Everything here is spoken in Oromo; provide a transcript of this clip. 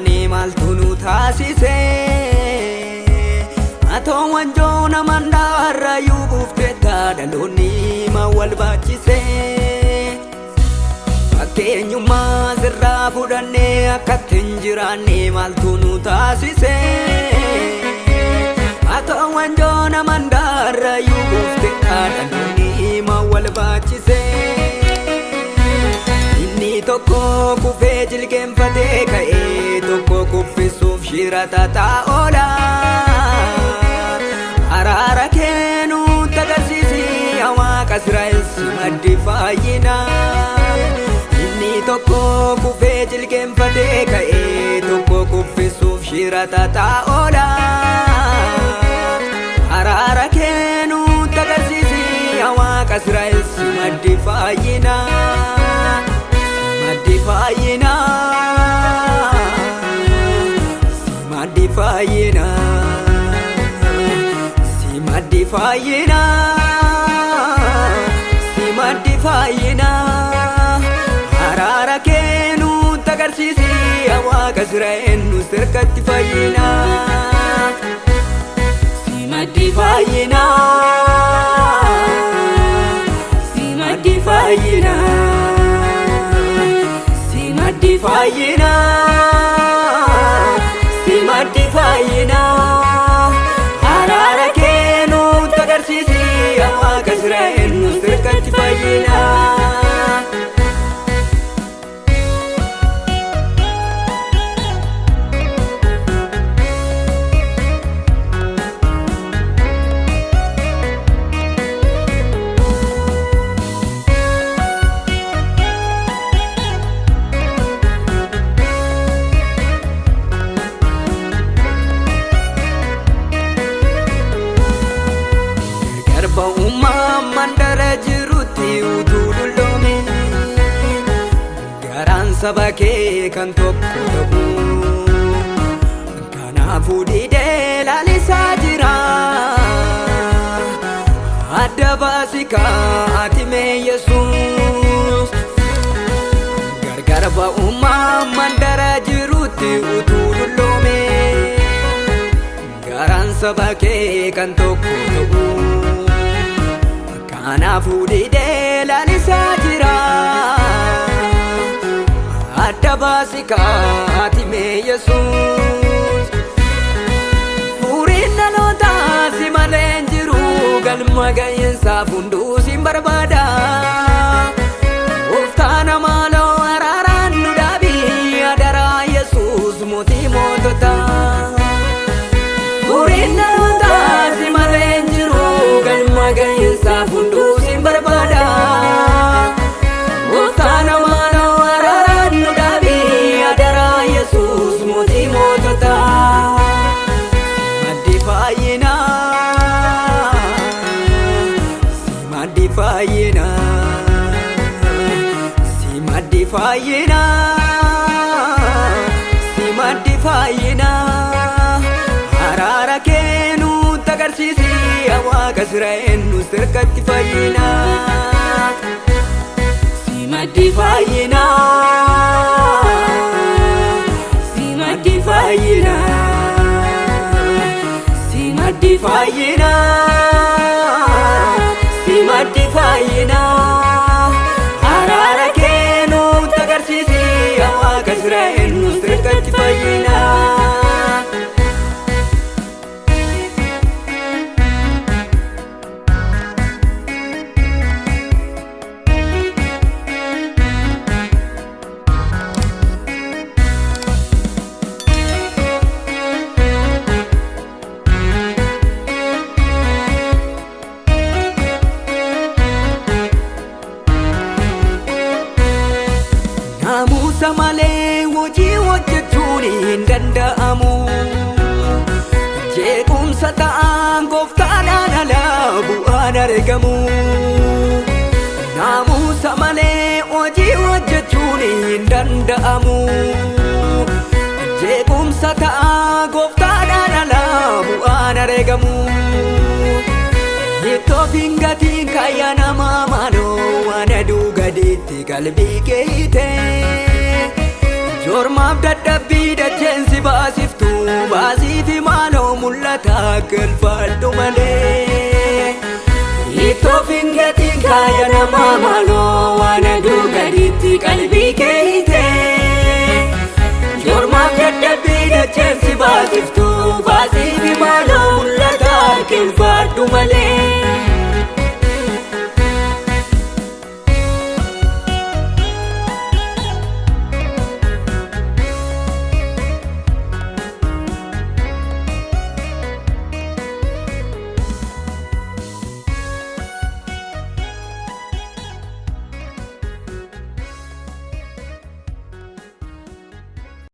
jiraanne maaltu nu taasise atoo wanjoo naman dhaarrayyuu buufteetta dhaloonni ma wal baachise fakkeenyummaa sirraa fudhannee akkatti hin jiraanne maaltu nu taasise atoo wanjoo naman dhaarrayyuu buufteetta dhaloonni ma wal baachise inni tokko kufee jilgeenfatee ka'ee tokko kuffisuuf shirata taa'oola araara kee nutti agarsiisi Waaqa Israa'el si maddi fayyinaa inni tokko kufee jilgeenfatee ka'ee tokko kuffisuuf shirata taa'oola araara kee nutti agarsiisi Waaqa Israa'el si maddi fayyinaa maddi fayyinaa si maddi fayyinaa si maddi fayyinaa si maddi fayyinaa araara kee nutti agarsiisi Waaqa Israa'el nu sirkatti fayyinaa si maddi fayyinaa si maddi fayyinaa si maddi fayyinaa si maddi fayyinaa araara kee nutti agarsiisi Waaqa Israa'el nu sirkatti fayyinaa mandara jirutti utuu dulloome garaan saba kee kan tokko ta'u kanaafuu didee laalisaa jira adda baasi kaati mee Yesuus gargar ba'ummaa mandara jirutti utuu dulloome garaan saba kee kan tokko ta'u kanaafuu didee laalisaa jira adda baasi kaati mee Yesuus furiin dhalootaa si malee hin jiru galma gahinsaaf hunduu sin barbaada gooftaan maaloo araaraan nu dhaabi adaraa Yesuus mootii moototaa furiin dhalootaa si malee hin jiru galma gahinsaaf hunduu sin barbaada gooftaan maaloo araaraan nu dhaabi adaraa Yesuus mootii moototaa si maddi fayyinaa si maddi fayyinaa si maddi fayyinaa si maddi fayyinaa araara kee nutti agarsiisi Waaqa Israa'el nu sirkatti fayyinaa si maddi fayyinaa si maddi fayyinaa si maddi fayyinaa si maddi fayyinaa araara kee nutti agarsiisi Waaqa Israa'el nu sirkatti fayyinaa naamusa malee hojii hojjechuun hin danda'amu jeequmsa ta'an gooftaadhaan alaa bu'aan argamu naamusa malee hojii hojjechuun hin danda'amu jeequmsa ta'an gooftaadhaan alaa bu'aan argamu Itoofiin gatiin kayya namaa maaloo waan aduu gadiitti qalbii keeyite jormaaf dadhabbii dacheen galataa galfadhu malee. Itoof hin gatiin kaaya namaa maaloo waan aduu gaditti qalbii kee